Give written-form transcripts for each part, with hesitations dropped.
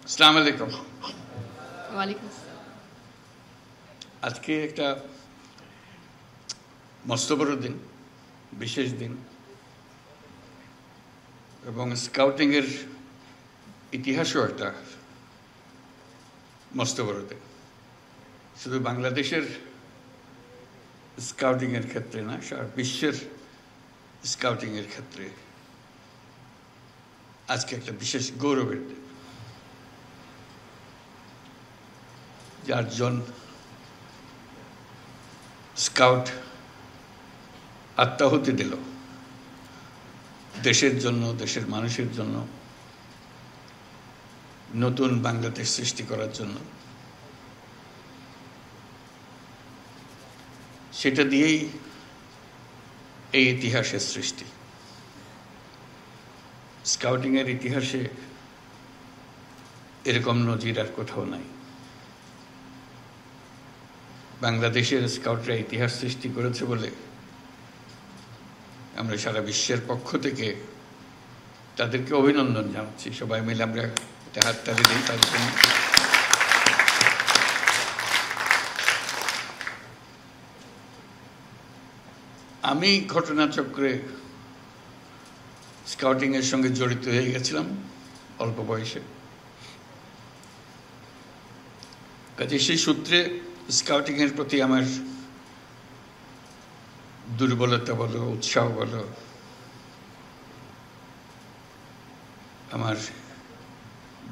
আসসালামু আলাইকুম। ওয়ালাইকুম আসসালাম। আজকে একটা মস্ত বড় দিন, বিশেষ দিন, এবং স্কাউটিংয়ের ইতিহাসও একটা মস্ত বড় দিন। শুধু বাংলাদেশের স্কাউটিংয়ের ক্ষেত্রে না, সারা বিশ্বের স্কাউটিংয়ের ক্ষেত্রে আজকে একটা বিশেষ গৌরবের দিন। 4 জন স্কাউট আত্মাহুতি দিল দেশের জন্য, দেশের মানুষের জন্য, নতুন বাংলাদেশ সৃষ্টি করার জন্য। সেটা দিয়েই এই ইতিহাসের সৃষ্টি। স্কাউটিংয়ের ইতিহাসে এরকম নজির আর কোথাও নাই। বাংলাদেশের স্কাউটরা ইতিহাস সৃষ্টি করেছে বলে আমরা সারা বিশ্বের পক্ষ থেকে তাদেরকে অভিনন্দন জানাচ্ছি। সবাই মিলে আমরা একটা হাততালি দিই তাদের জন্য। আমি ঘটনাচক্রে স্কাউটিংয়ের সঙ্গে জড়িত হয়ে গেছিলাম অল্প বয়সে। কাজে সেই সূত্রে স্কাউটিংয়ের প্রতি আমার দুর্বলতা বলো, উৎসাহ বলো, আমার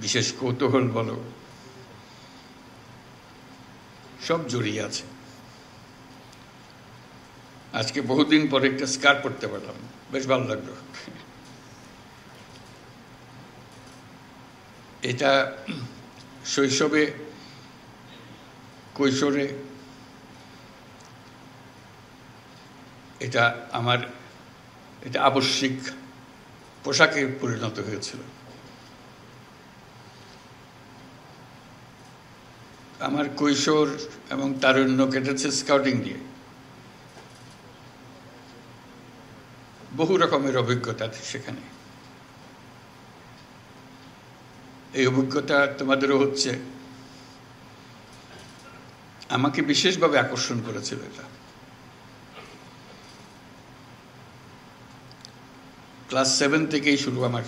বিশেষ কৌতূহল বলো, সব জড়িয়ে আছে। আজকে বহুদিন পরে একটা স্কার্ট পরতে পারলাম, বেশ ভালো লাগলো। এটা শৈশবে, কৈশোরে এটা আমার এটা আবশ্যিক পোশাকে পরিণত হয়েছিল। আমার কৈশোর এবং তারুণ্য কেটেছে স্কাউটিং দিয়ে। বহু রকমের অভিজ্ঞতা সেখানে। এই অভিজ্ঞতা তোমাদেরও হচ্ছে। আমাকে বিশেষভাবে আকর্ষণ করেছিল এটা। ক্লাস 7 থেকেই শুরু আমার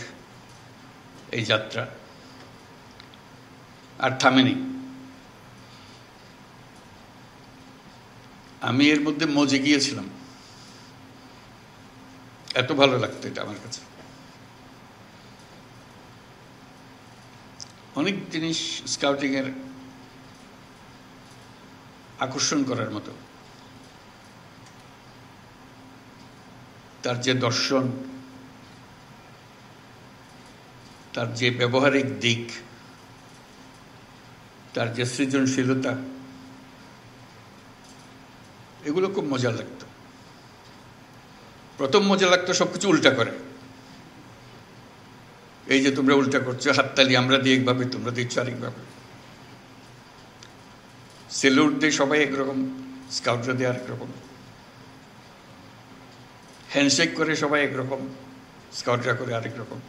এই যাত্রা, আর থামেনি। আমি এর মধ্যে মজে গিয়েছিলাম, এত ভালো লাগতো এটা আমার কাছে। অনেক জিনিস স্কাউটিংয়ের আকর্ষণ করার মতো। তার যে দর্শন, তার যে ব্যবহারিক দিক, তার যে সৃজনশীলতা, এগুলো খুব মজা লাগতো। প্রথম মজা লাগতো সবকিছু উল্টা করে। এই যে তোমরা উল্টা করছো, হাততালি আমরা দিই একভাবে, তোমরা দিচ্ছ আরেকভাবে। সেলুট দিয়ে সবাই একরকম, স্কাউটরা দিয়ে আরেক রকম। হ্যান্ডশেক করে সবাই একরকম, স্কাউটরা করে আরেক রকম।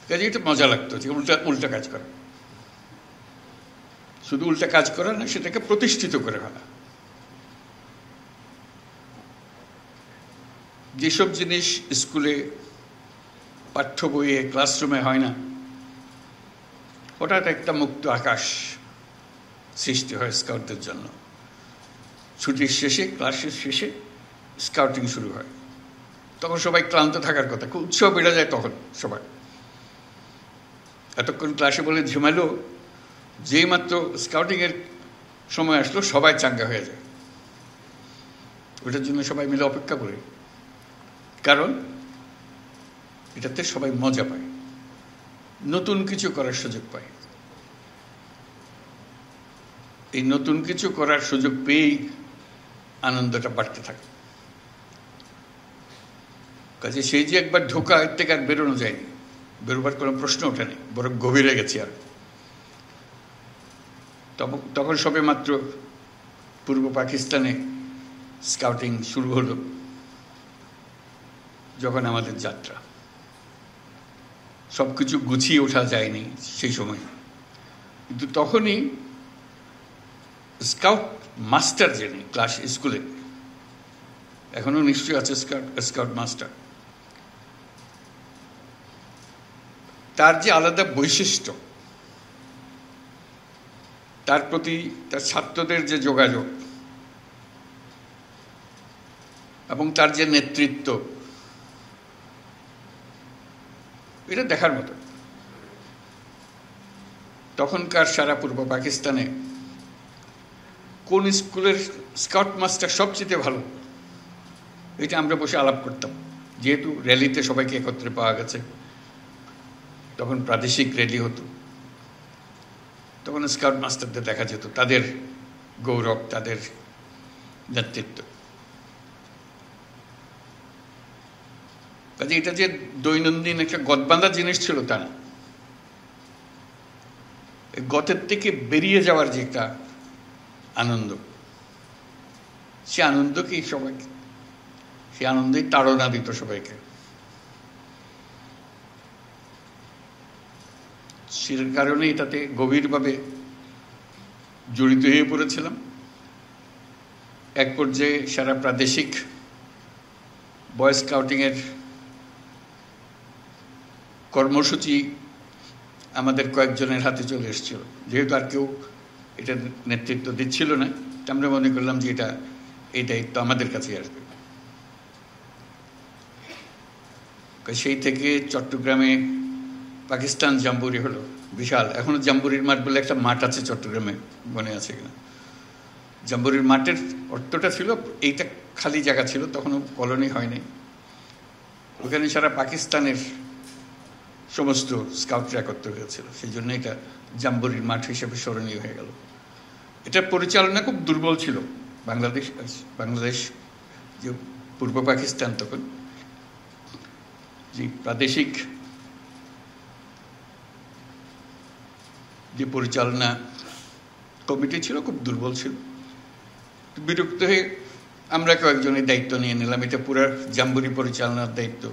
কাজে এটা মজা লাগতো যে উল্টা উল্টা কাজ করা। শুধু উল্টা কাজ করা না, সেটাকে প্রতিষ্ঠিত করে ফেলা। যেসব জিনিস স্কুলে, পাঠ্য বইয়ে, ক্লাসরুমে হয় না, হঠাৎ একটা মুক্ত আকাশ সৃষ্টি হয় স্কাউটদের জন্য। ছুটির শেষে, ক্লাসের শেষে স্কাউটিং শুরু হয়। তখন সবাই ক্লান্ত থাকার কথা, খুব উৎসাহ বেড়ে যায় তখন সবাই। এতক্ষণ ক্লাসে বলে ঝিমালো, যেই মাত্র স্কাউটিংয়ের সময় আসলো সবাই চাঙ্গা হয়ে যায়। ওটার জন্য সবাই মিলে অপেক্ষা করে, কারণ এটাতে সবাই মজা পায়, নতুন কিছু করার সুযোগ পায়। এই নতুন কিছু করার সুযোগ পেয়েই আনন্দটা বাড়তে থাকে। কাজে সেই যে একবার ঢোকা, এর থেকে আর বেরোনো যায়নি, বেরোবার কোনো প্রশ্ন ওঠেনি, বরং গভীরে গেছি। আর তখন সবে মাত্র পূর্ব পাকিস্তানে স্কাউটিং শুরু হলো, যখন আমাদের যাত্রা। সব কিছু গুছিয়ে ওঠা যায়নি সেই সময়, কিন্তু তখনই স্কাউট মাস্টার যিনি ক্লাস স্কুলে, এখনো নিশ্চয়ই আছে স্কাউট মাস্টার, তার যে আলাদা বৈশিষ্ট্য, তার প্রতি তার ছাত্রদের যে যোগাযোগ এবং তার যে নেতৃত্ব, এটা দেখার মতো। তখনকার সারা পূর্ব পাকিস্তানে কোন স্কুলের স্কাউট মাস্টার সবচেয়ে ভালো, এটা আমরা বসে আলাপ করতাম। যেহেতু র্যালিতে সবাইকে একত্রে পাওয়া গেছে, তখন প্রাদেশিক র্যালি হতো, তখন স্কাউট মাস্টারদের দেখা যেত, তাদের গৌরব, তাদের নেতৃত্ব। কাজে এটা যে দৈনন্দিন একটা গদবাঁধা জিনিস ছিল তা না, গতের থেকে বেরিয়ে যাওয়ার যে একটা আনন্দ, সে আনন্দকেই সবাইকে, সে আনন্দেই তাড়না দিত সবাইকে। সে কারণে এটাতে গভীরভাবে জড়িত হয়ে পড়েছিলাম। এক পর্যায়ে সারা প্রাদেশিক বয় স্কাউটিংয়ের কর্মসূচি আমাদের কয়েকজনের হাতে চলে এসেছিল। যেহেতু আর কেউ এটা নেতৃত্ব দিচ্ছিল না, আমরা মনে করলাম যে এই দায়িত্ব আমাদের কাছেই আসবে। সেই থেকে চট্টগ্রামে পাকিস্তান জাম্বুরি হলো, বিশাল। এখনো জাম্বুরির মাঠ বলে একটা মাঠ আছে চট্টগ্রামে, মনে আছে কিনা? জাম্বুরির মাঠের অর্থটা ছিল, এইটা খালি জায়গা ছিল, তখনও কলোনি হয়নি। ওখানে সারা পাকিস্তানের সমস্ত স্কাউটরা একত্র হয়েছিল, সেই জন্য এটা জাম্বুরির মাঠ হিসেবে স্মরণীয় হয়ে গেল। এটার পরিচালনা খুব দুর্বল ছিল। বাংলাদেশ যে পূর্ব পাকিস্তান, তখন যে প্রাদেশিক যে পরিচালনা কমিটি ছিল খুব দুর্বল ছিল। বিরক্ত হয়ে আমরা কয়েকজনের দায়িত্ব নিয়ে নিলাম। এটা পুরো জাম্বুরি পরিচালনার দায়িত্ব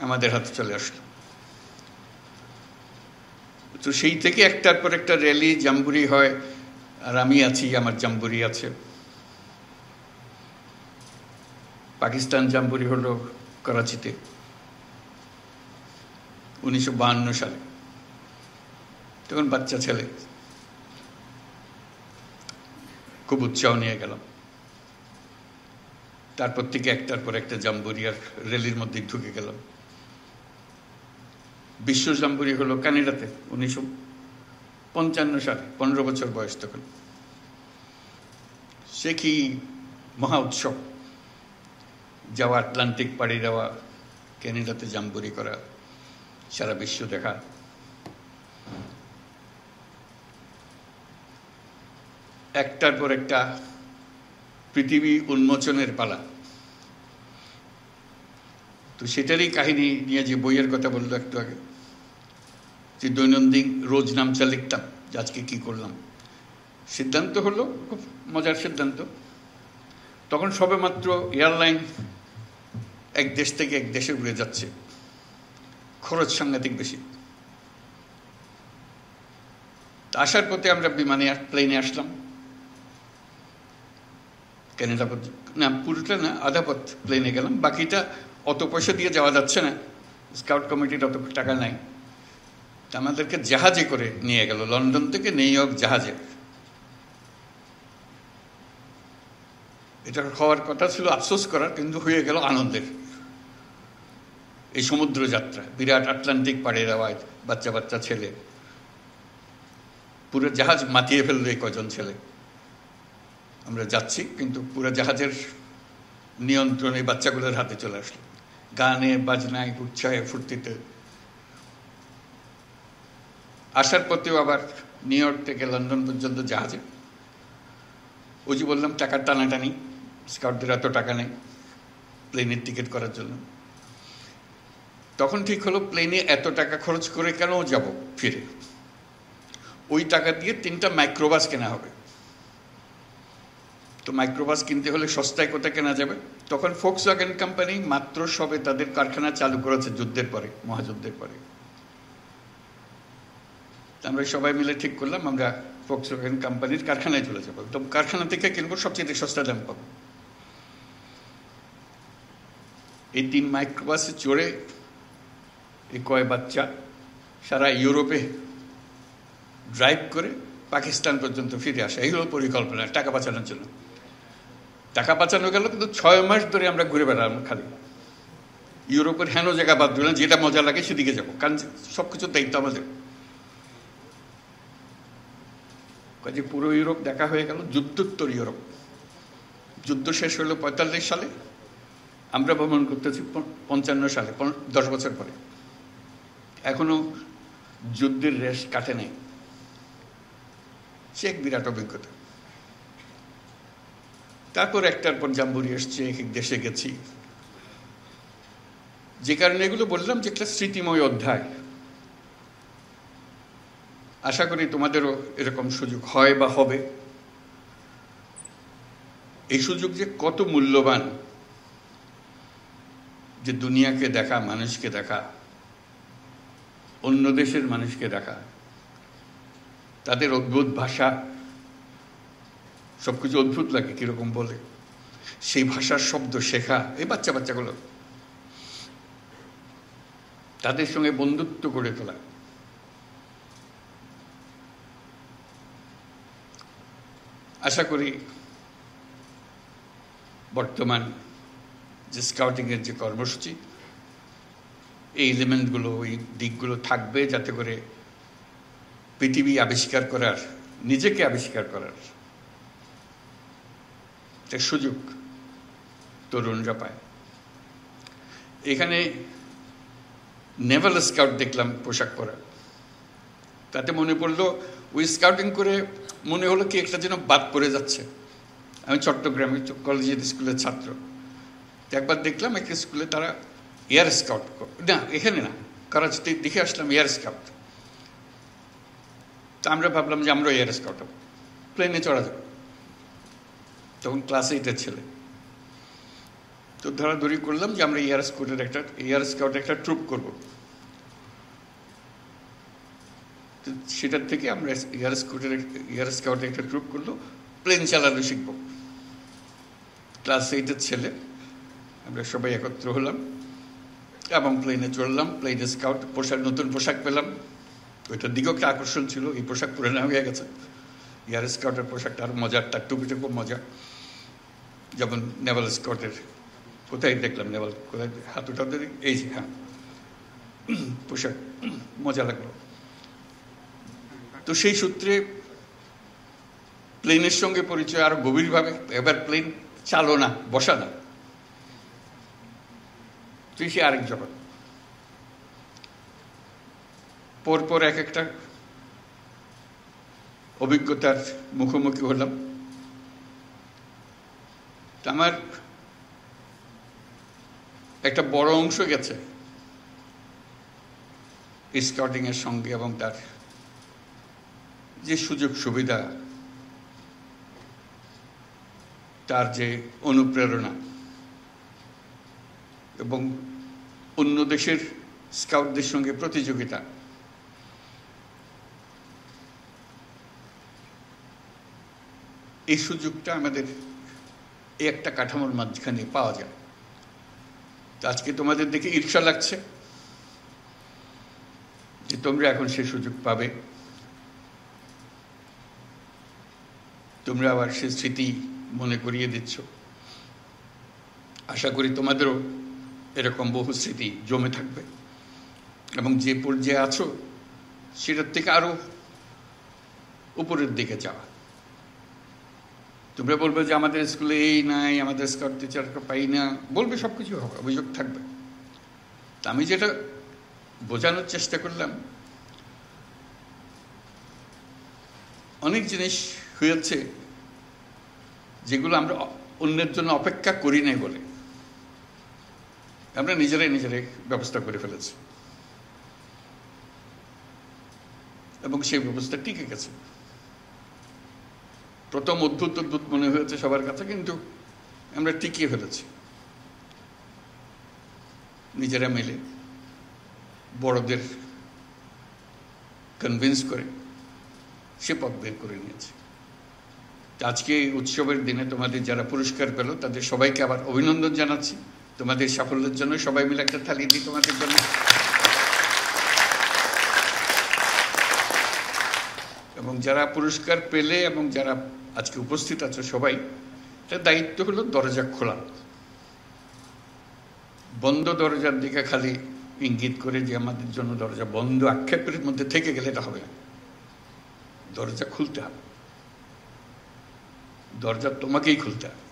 আমাদের হাতে চলে আসলো। তো সেই থেকে একটার পর একটা র্যালি জাম্বুরি হয়, আর আমি আছি, আমার জাম্বুরি আছে। পাকিস্তান জাম্বুরি হলো করাচিতে 1952 সালে। তখন বাচ্চা ছেলে, খুব উৎসাহ নিয়ে গেলাম। তারপর থেকে একটার পর একটা জাম্বুরি আর র্যালির মধ্যে ঢুকে গেলাম। বিশ্ব জাম্বুরি হলো কানাডাতে 1955 সালে, 15 বছর বয়স তখন। সে কি মহা উৎসব, যাওয়া, আটলান্টিক পাড়ি দেওয়া, ক্যানাডাতে জাম্বুরি করা, সারা বিশ্ব দেখা। একটার পর একটা পৃথিবী উন্মোচনের পালা। তো সেটারই কাহিনী নিয়ে যে বইয়ের কথা বললো একটু আগে, যে দৈনন্দিন রোজ নামচা লিখতাম যে আজকে কি করলাম। সিদ্ধান্ত হলো, খুব মজার সিদ্ধান্ত, তখন সবে মাত্র এয়ারলাইন এক দেশ থেকে এক দেশে উড়ে যাচ্ছে, খরচ সাংঘাতিক বেশি। আসার পথে আমরা প্লেনে আসলাম ক্যানাডা, না পুরোটা না, আধা পথ প্লেনে গেলাম, বাকিটা অত পয়সা দিয়ে যাওয়া যাচ্ছে না, স্কাউট কমিটির অত টাকা নাই। তা আমাদেরকে জাহাজে করে নিয়ে গেল, লন্ডন থেকে নিউ ইয়র্ক জাহাজে। এটা হওয়ার কথা ছিল আফসোস করার, কিন্তু হয়ে গেল আনন্দের। এই সমুদ্র যাত্রা, বিরাট আটলান্টিক পাড়ে দেওয়া, বাচ্চা বাচ্চা ছেলে, পুরো জাহাজ মাতিয়ে ফেললো এই কজন ছেলে। আমরা যাচ্ছি, কিন্তু পুরো জাহাজের নিয়ন্ত্রণ এই বাচ্চাগুলোর হাতে চলে আসলো, গানে বাজনায় উৎসাহে ফুর্তিতে। আসার পথেও আবার নিউ ইয়র্ক থেকে লন্ডন পর্যন্ত জাহাজে। ওই যে বললাম টাকার টানাটানি, স্কাউটদের এত টাকা নেই প্লেনের টিকিট করার জন্য। তখন ঠিক হলো প্লেনে এত টাকা খরচ করে কেন যাব ফিরে, ওই টাকা দিয়ে 3টা মাইক্রোবাস কেনা হবে। তো মাইক্রোবাস কিনতে হলে সস্তায় কোথায় কেনা যাবে? তখন ফোক্সওয়াগন কোম্পানি মাত্র সবে তাদের কারখানা চালু করেছে যুদ্ধের পরে, মহাযুদ্ধের পরে। আমরা সবাই মিলে ঠিক করলাম আমরা ফক্সওয়াগন কোম্পানির কারখানায় চলে যাবো, একদম কারখানা থেকে কিনবো, সবচেয়ে সস্তা দাম পাবো। এই 3 মাইক্রোবাসে চড়ে এই কয় বাচ্চা সারা ইউরোপে ড্রাইভ করে পাকিস্তান পর্যন্ত ফিরে আসা, এই হলো পরিকল্পনা টাকা বাঁচানোর জন্য। টাকা বাঁচানো গেল, কিন্তু 6 মাস ধরে আমরা ঘুরে বেড়ালাম খালি ইউরোপের হেন জায়গা বাদ দিলাম, যেটা মজা লাগে সেদিকে যাবো, কারণ সবকিছুর দায়িত্ব আমাদের। কাজে পুরো ইউরোপ দেখা হয়ে গেল, যুদ্ধোত্তর ইউরোপ। যুদ্ধ শেষ হলো 45 সালে, আমরা ভ্রমণ করতেছি 55 সালে, 10 বছর পরে। এখনো যুদ্ধের রেশ কাটে নাই। সে এক বিরাট অভিজ্ঞতা। তারপর একটার পর জাম্বুরি এসছে, এক এক দেশে গেছি। যে কারণে এগুলো বললাম যে একটা স্মৃতিময় অধ্যায়। আশা করি তোমাদেরও এরকম সুযোগ হয় বা হবে। এই সুযোগ যে কত মূল্যবান, যে দুনিয়াকে দেখা, মানুষকে দেখা, অন্য দেশের মানুষকে দেখা, তাদের অদ্ভুত ভাষা, সবকিছু অদ্ভুত লাগে কিরকম বলে, সেই ভাষার শব্দ শেখা, এই বাচ্চাগুলো, তাদের সঙ্গে বন্ধুত্ব গড়ে তোলা। আশা করি বর্তমান যে স্কাউটিংয়ের যে কর্মসূচি, এই এলিমেন্টগুলো, এই দিকগুলো থাকবে, যাতে করে পৃথিবী আবিষ্কার করার, নিজেকে আবিষ্কার করার একটা সুযোগ তরুণরা পায়। এখানে নেভাল স্কাউট দেখলাম পোশাক পরা, তাতে মনে পড়লো ওই স্কাউটিং করে মনে হলো কি একটা যেন বাদ পড়ে যাচ্ছে। আমি চট্টগ্রামে কলেজের স্কুলের ছাত্র, একবার দেখলাম একটা স্কুলে তারা এয়ার স্কাউট, না এখানে না, করাচিতে দেখে আসলাম এয়ার স্কাউট। তা আমরা ভাবলাম যে আমরা এয়ার স্কাউট হবো, প্লেনে চড়া যাবে। তখন ক্লাস 8-এর ছেলে, তো ধরাধরি করলাম যে আমরা এয়ার স্কাউটের একটা ট্রুপ করব। তো সেটার থেকে আমরা এয়ার স্কাউটের একটা ট্রুপ করলো, প্লেন চালানো শিখব। ক্লাস 8-এর ছেলে আমরা সবাই একত্র হলাম এবং প্লেনে চড়লাম। প্লেনে স্কাউট নতুন পোশাক পেলাম, ওইটার দিকেও একটা আকর্ষণ ছিল। এই পোশাক পুরানো হয়ে গেছে, এয়ার স্কাউটের পোশাকটা আরও মজার, তার টুপিটা খুব মজা। যেমন নেভাল স্কাউটের, কোথায় দেখলাম নেভাল, কোথায় হাতুটা ধরে, এই যে হ্যাঁ, পোশাক মজা লাগলো। তো সেই সূত্রে প্লেনের সঙ্গে পরিচয় আরো গভীরভাবে। এবার প্লেন চালনা, বসা না, তুই সে আরেক জগৎ। পরপর এক একটা অভিজ্ঞতার মুখোমুখি হলাম। আমার একটা বড় অংশ গেছে স্কাউটিং এর সঙ্গে, এবং তার যে সুযোগ সুবিধা, তার যে অনুপ্রেরণা, এবং অন্য দেশের স্কাউটদের সঙ্গে প্রতিযোগিতা, এই সুযোগটা আমাদের এই একটা কাঠামোর মাঝখানে পাওয়া যায়। তো আজকে তোমাদের দেখে ঈর্ষা লাগছে যে তোমরা এখন সে সুযোগ পাবে, তোমরা আবার সে স্মৃতি মনে করিয়ে দিচ্ছ। আশা করি তোমাদেরও এরকম বহু স্মৃতি জমে থাকবে, এবং যে পর্যায়ে আছো সেটার থেকে আরো উপরের দিকে যাওয়া। তোমরা বলবে যে আমাদের স্কুলে এই নাই, আমাদের স্কাউট টিচারকে পাই না, বলবে, সবকিছু হবে, অভিযোগ থাকবে। তা আমি যেটা বোঝানোর চেষ্টা করলাম, অনেক জিনিস হয়েছে যেগুলো আমরা অন্যের জন্য অপেক্ষা করি নাই বলে আমরা নিজেরাই ব্যবস্থা করে ফেলেছি, এবং সেই ব্যবস্থা টিকে গেছে। প্রথম অদ্ভুত মনে হয়েছে সবার কাছে, কিন্তু আমরা টিকিয়ে ফেলেছি নিজেরা মিলে, বড়দের কনভিন্স করে সে পথ বের করে নিয়েছে। আজকে এই উৎসবের দিনে তোমাদের যারা পুরস্কার পেল তাদের সবাইকে আবার অভিনন্দন জানাচ্ছি। তোমাদের সাফল্যের জন্য সবাই মিলে একটা তালি দিই তোমাদের জন্য। এবং যারা পুরস্কার পেলে এবং যারা আজকে উপস্থিত আছো সবাই, তার দায়িত্ব হলো দরজা খোলা। বন্ধ দরজার দিকে খালি ইঙ্গিত করে যে আমাদের জন্য দরজা বন্ধ আক্ষেপের মধ্যে থেকে গেলে এটা হবে না। দরজা খুলতে হবে, দরজা তোমাকেই খুলতে হবে।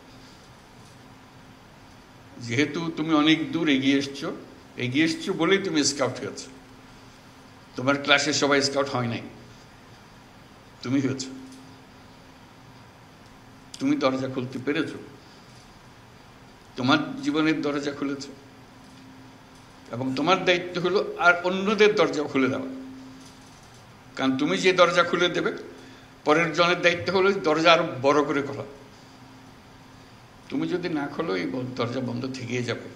যেহেতু তুমি অনেক দূর এগিয়ে এসছো বলেই তুমি স্কাউট হয়েছ। তোমার ক্লাসে সবাই স্কাউট হয় নাই, তুমি হয়েছ। তুমি দরজা খুলতে পেরেছ, তোমার জীবনের দরজা খুলেছ, এবং তোমার দায়িত্ব হলো আর অন্যদের দরজা খুলে দেওয়া। কারণ তুমি যে দরজা খুলে দেবে, পরের জনের দায়িত্ব হলো দরজা আরো বড় করে খোলা। তুমি যদি না খোলো এই দরজা বন্ধ থেকেই যাবে।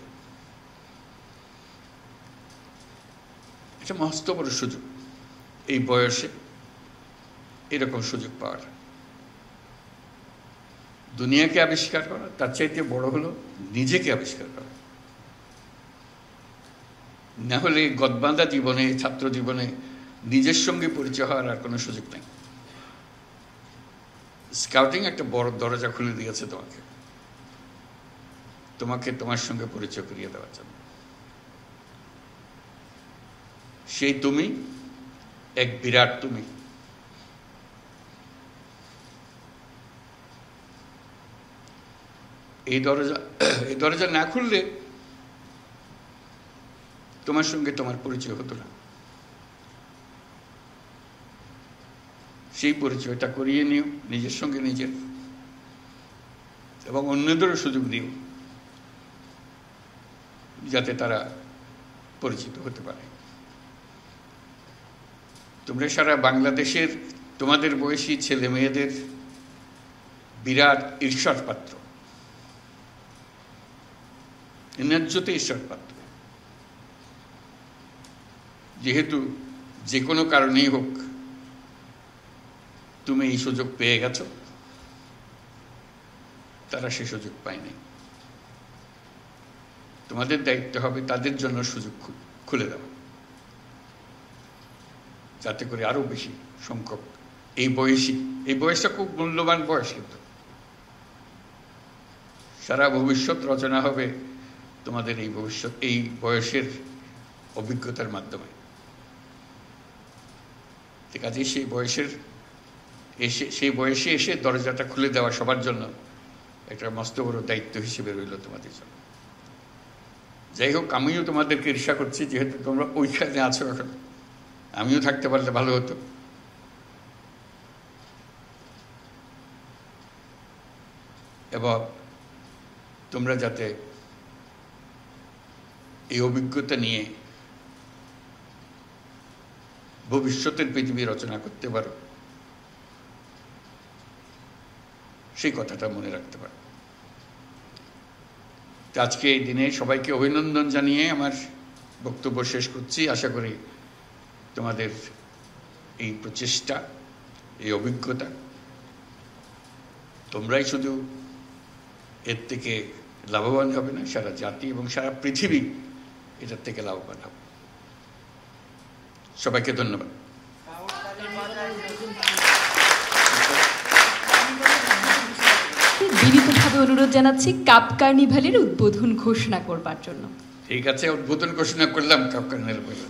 এটা মস্ত বড় সুযোগ এই বয়সে এরকম সুযোগ পাওয়ার। দুনিয়াকে আবিষ্কার করা, তার চাইতে বড় হলো নিজেকে আবিষ্কার করা। না হলে গদবাঁধা জীবনে, ছাত্র জীবনে নিজের সঙ্গে পরিচয় হওয়ার আর কোনো সুযোগ নেই। স্কাউটিং একটা বড় দরজা খুলে দিয়েছে তোমাকে তোমার সঙ্গে পরিচয় করিয়ে দেওয়ার জন্য। সেই তুমি এক বিরাট তুমি। এই দরজা না খুললে তোমার সঙ্গে তোমার পরিচয় হতো না। সেই পরিচয়টা করিয়ে নিও নিজের সঙ্গে নিজের, এবং অন্যদেরও সুযোগ দিও যাতে তারা পরিচিত হতে পারে। তোমরা সারা বাংলাদেশের তোমাদের বয়সী ছেলে মেয়েদের বিরাট ঈর্ষার পাত্র, ন্যায্যতে ঈর্ষার পাত্র। যেহেতু যে কোনো কারণেই হোক তুমি এই সুযোগ পেয়ে গেছো, তারা সে সুযোগ পায়নি। তোমাদের দায়িত্ব হবে তাদের জন্য সুযোগ খুলে দেওয়া, যাতে করে আরো বেশি সংখ্যক এই বয়সটা খুব মূল্যবান বয়স। কিন্তু সারা ভবিষ্যৎ রচনা হবে তোমাদের এই বয়সের অভিজ্ঞতার মাধ্যমে। কাজেই সেই বয়সে এসে দরজাটা খুলে দেওয়া সবার জন্য একটা মস্ত বড় দায়িত্ব হিসেবে রইল তোমাদের জন্য। যাই হোক, আমিও তোমাদেরকে ঈর্ষা করছি, যেহেতু তোমরা ওইখানে আছো। এখন আমিও থাকতে পারলে ভালো হতো। এবং তোমরা যাতে এই অভিজ্ঞতা নিয়ে ভবিষ্যতের পৃথিবী রচনা করতে পারো, সেই কথাটা মনে রাখতে পারো। আজকে এই দিনে সবাইকে অভিনন্দন জানিয়ে আমার বক্তব্য শেষ করছি। আশা করি তোমাদের এই প্রচেষ্টা, এই অভিজ্ঞতা, তোমরাই শুধু এর থেকে লাভবান হবে না, সারা জাতি এবং সারা পৃথিবী এটার থেকে লাভবান হবে। সবাইকে ধন্যবাদ। বিনীতভাবে অনুরোধ জানাচ্ছি কাপ কার্নিভালের উদ্বোধন ঘোষণা করবার জন্য। ঠিক আছে, উদ্বোধন ঘোষণা করলাম কাপ কার্নিভাল।